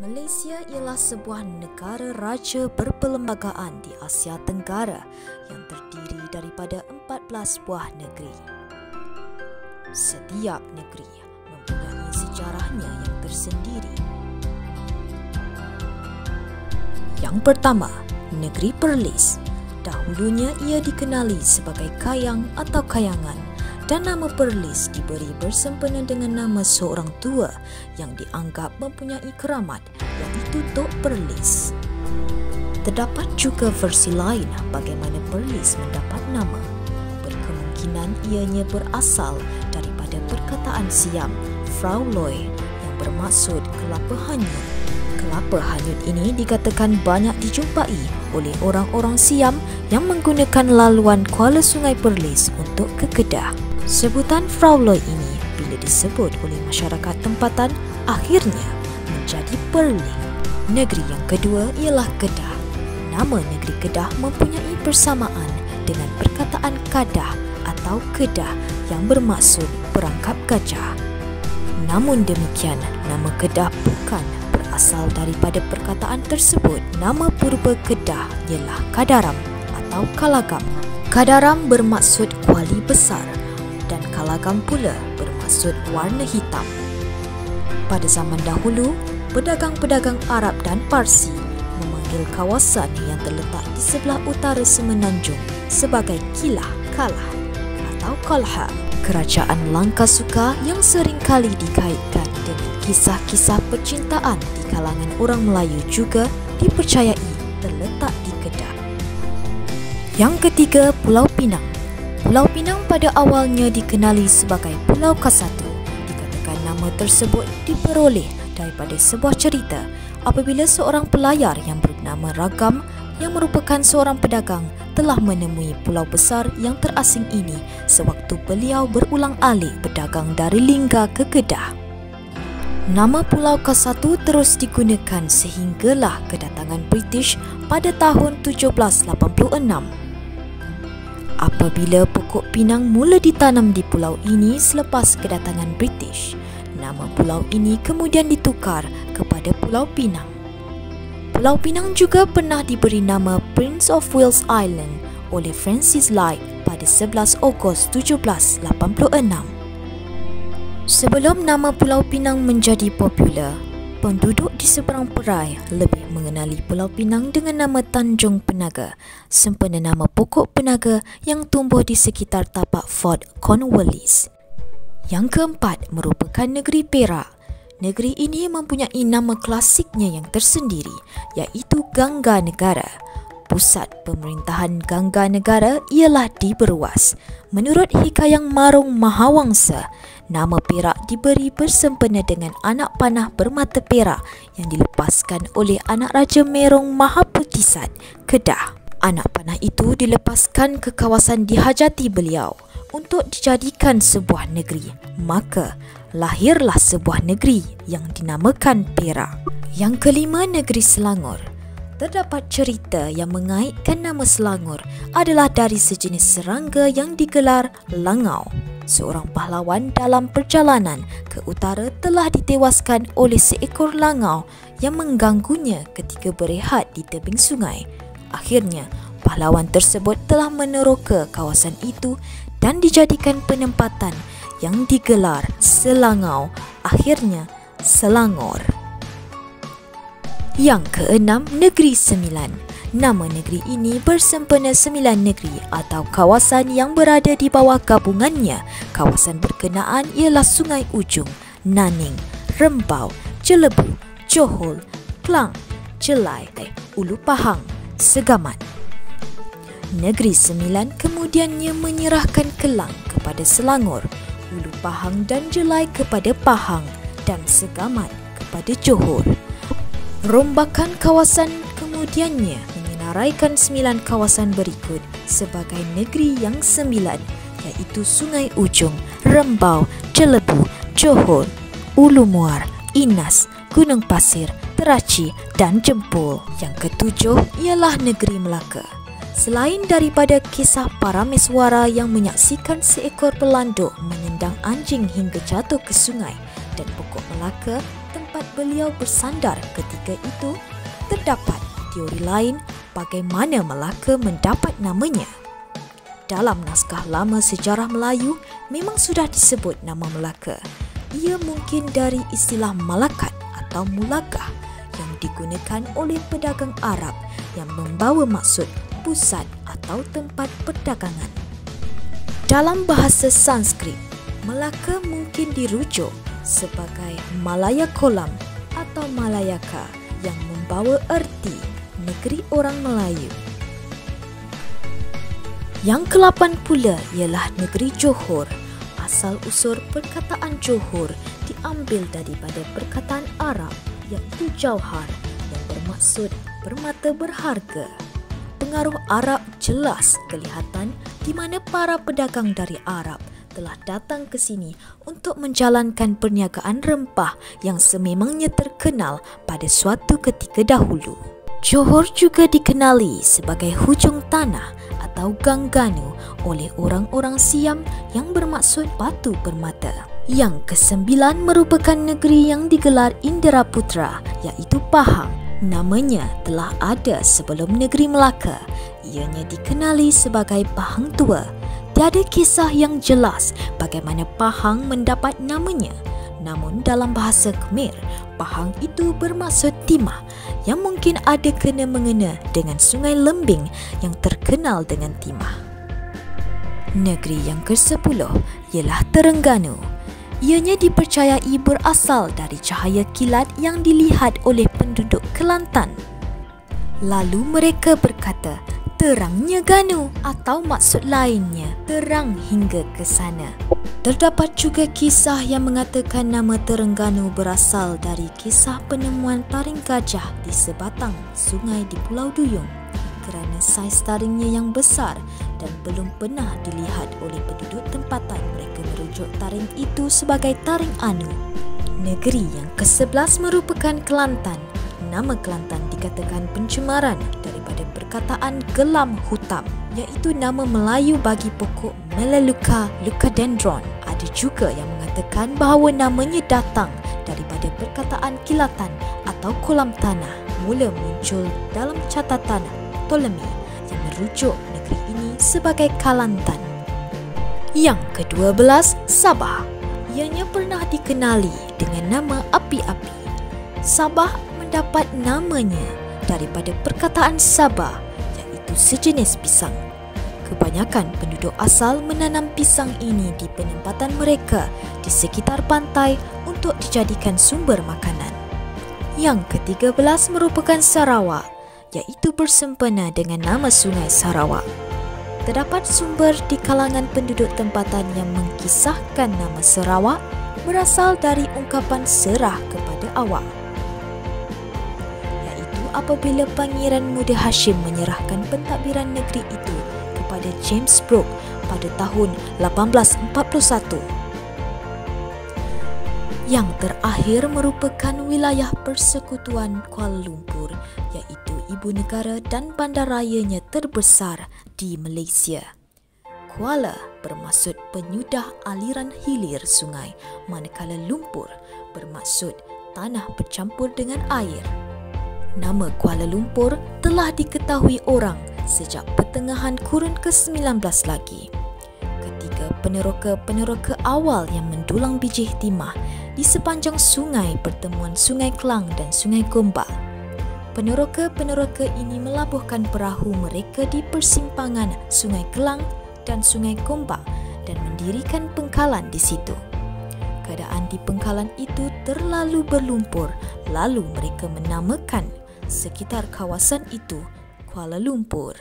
Malaysia ialah sebuah negara raja berperlembagaan di Asia Tenggara yang terdiri daripada 14 buah negeri. Setiap negeri mempunyai sejarahnya yang tersendiri. Yang pertama, Negeri Perlis. Dahulunya ia dikenali sebagai Kayang atau Kayangan, dan nama Perlis diberi bersempena dengan nama seorang tua yang dianggap mempunyai keramat, iaitu Tok Perlis. Terdapat juga versi lain bagaimana Perlis mendapat nama. Berkemungkinan ianya berasal daripada perkataan Siam Frau Loy yang bermaksud kelapa hanyut. Kelapa hanyut ini dikatakan banyak dijumpai oleh orang-orang Siam yang menggunakan laluan Kuala Sungai Perlis untuk ke Kedah. Sebutan Frau Loy ini bila disebut oleh masyarakat tempatan akhirnya menjadi Perlis. Negeri yang kedua ialah Kedah. Nama negeri Kedah mempunyai persamaan dengan perkataan Kadah atau Kedah yang bermaksud perangkap gajah. Namun demikian, nama Kedah bukan berasal daripada perkataan tersebut. Nama purba Kedah ialah Kadaram atau Kalagam. Kadaram bermaksud kuali besar dan Kalagam pula bermaksud warna hitam. Pada zaman dahulu, pedagang-pedagang Arab dan Parsi memanggil kawasan yang terletak di sebelah utara Semenanjung sebagai Kilah, Kalah atau Kolha. Kerajaan Langkasuka yang seringkali dikaitkan dengan kisah-kisah percintaan di kalangan orang Melayu juga dipercayai terletak di Kedah. Yang ketiga, Pulau Pinang. Pulau Pinang pada awalnya dikenali sebagai Pulau Kasatu. Dikatakan nama tersebut diperoleh daripada sebuah cerita apabila seorang pelayar yang bernama Ragam yang merupakan seorang pedagang telah menemui pulau besar yang terasing ini sewaktu beliau berulang-alik berdagang dari Lingga ke Kedah. Nama Pulau Kasatu terus digunakan sehinggalah kedatangan British pada tahun 1786. Apabila pokok pinang mula ditanam di pulau ini selepas kedatangan British, nama pulau ini kemudian ditukar kepada Pulau Pinang. Pulau Pinang juga pernah diberi nama Prince of Wales Island oleh Francis Light pada 11 Ogos 1786. Sebelum nama Pulau Pinang menjadi popular, penduduk di seberang perai lebih mengenali Pulau Pinang dengan nama Tanjung Penaga, sempena nama pokok penaga yang tumbuh di sekitar tapak Fort Cornwallis. Yang keempat merupakan negeri Perak. Negeri ini mempunyai nama klasiknya yang tersendiri, iaitu Gangga Negara. Pusat pemerintahan Gangga Negara ialah di Beruas. Menurut Hikayang Marung Mahawangsa, nama Perak diberi bersempena dengan anak panah bermata perak yang dilepaskan oleh anak Raja Merong Mahaputisat, Kedah. Anak panah itu dilepaskan ke kawasan dihajati beliau untuk dijadikan sebuah negeri. Maka lahirlah sebuah negeri yang dinamakan Perak. Yang kelima, negeri Selangor. Terdapat cerita yang mengaitkan nama Selangor adalah dari sejenis serangga yang digelar Langau. Seorang pahlawan dalam perjalanan ke utara telah ditewaskan oleh seekor langau yang mengganggunya ketika berehat di tebing sungai. Akhirnya, pahlawan tersebut telah meneroka kawasan itu dan dijadikan penempatan yang digelar Selangau, akhirnya Selangor. Yang keenam, Negeri Sembilan. Nama negeri ini bersempena 9 negeri atau kawasan yang berada di bawah gabungannya. Kawasan berkenaan ialah Sungai Ujung, Naning, Rembau, Jelebu, Johor, Klang, Jelai, Ulu Pahang, Segamat. Negeri Sembilan kemudiannya menyerahkan Kelang kepada Selangor, Ulu Pahang dan Jelai kepada Pahang dan Segamat kepada Johor. Rombakan kawasan kemudiannya menyenaraikan 9 kawasan berikut sebagai negeri yang 9, iaitu Sungai Ujung, Rembau, Jelebu, Johor, Ulu Muar, Inas, Gunung Pasir, Teraci dan Jempol. Yang ketujuh ialah Negeri Melaka. Selain daripada kisah para meswara yang menyaksikan seekor pelanduk menendang anjing hingga jatuh ke sungai dan pokok Melaka, tempat tempat beliau bersandar ketika itu, terdapat teori lain bagaimana Melaka mendapat namanya. Dalam naskah lama sejarah Melayu memang sudah disebut nama Melaka. Ia mungkin dari istilah Malakat atau Mulakah yang digunakan oleh pedagang Arab yang membawa maksud pusat atau tempat perdagangan. Dalam bahasa Sanskrit, Melaka mungkin dirujuk sebagai Malaya Kolam atau Malayaka yang membawa erti negeri orang Melayu. Yang ke-8 pula ialah negeri Johor. Asal-usul perkataan Johor diambil daripada perkataan Arab iaitu jauhar yang bermaksud permata berharga. Pengaruh Arab jelas kelihatan di mana para pedagang dari Arab telah datang ke sini untuk menjalankan perniagaan rempah yang sememangnya terkenal pada suatu ketika dahulu. Johor juga dikenali sebagai hujung tanah atau Gangganu oleh orang-orang Siam yang bermaksud batu permata. Yang ke-9 merupakan negeri yang digelar Inderaputra iaitu Pahang. Namanya telah ada sebelum negeri Melaka. Ianya dikenali sebagai Pahang Tua. Tiada kisah yang jelas bagaimana Pahang mendapat namanya. Namun dalam bahasa Khmer, Pahang itu bermaksud timah yang mungkin ada kena-mengena dengan Sungai Lembing yang terkenal dengan timah. Negeri yang ke-10 ialah Terengganu. Ianya dipercayai berasal dari cahaya kilat yang dilihat oleh penduduk Kelantan. Lalu mereka berkata, terangnya Ganu atau maksud lainnya, terang hingga ke sana. Terdapat juga kisah yang mengatakan nama Terengganu berasal dari kisah penemuan taring gajah di sebatang sungai di Pulau Duyung. Kerana saiz taringnya yang besar dan belum pernah dilihat oleh penduduk tempatan, mereka merujuk taring itu sebagai taring anu. Negeri yang ke-11 merupakan Kelantan. Nama Kelantan dikatakan pencemaran daripada perkataan gelam hutam, iaitu nama Melayu bagi pokok Melaleuca leucadendron. Ada juga yang mengatakan bahawa namanya datang daripada perkataan kilatan atau kolam tanah, mula muncul dalam catatan Ptolemy yang merujuk negeri ini sebagai Kalantan. Yang ke-12, Sabah. Ianya pernah dikenali dengan nama api-api. Sabah mendapat namanya daripada perkataan Sabah, iaitu sejenis pisang. Kebanyakan penduduk asal menanam pisang ini di penempatan mereka di sekitar pantai untuk dijadikan sumber makanan. Yang ke-13 merupakan Sarawak, iaitu bersempena dengan nama Sungai Sarawak. Terdapat sumber di kalangan penduduk tempatan yang mengkisahkan nama Sarawak berasal dari ungkapan serah kepada awak, iaitu apabila Pangeran Muda Hashim menyerahkan pentadbiran negeri itu kepada James Brooke pada tahun 1841. Yang terakhir merupakan wilayah persekutuan Kuala Lumpur, iaitu ibu negara dan bandarayanya terbesar di Malaysia. Kuala bermaksud penyudah aliran hilir sungai, manakala Lumpur bermaksud tanah bercampur dengan air. Nama Kuala Lumpur telah diketahui orang sejak pertengahan kurun ke-19 lagi. Ketika peneroka-peneroka awal yang mendulang biji timah di sepanjang sungai pertemuan Sungai Kelang dan Sungai Gombak. Peneroka-peneroka ini melabuhkan perahu mereka di persimpangan Sungai Kelang dan Sungai Gombak dan mendirikan pengkalan di situ. Keadaan di pengkalan itu terlalu berlumpur, lalu mereka menamakan sekitar kawasan itu Kuala Lumpur.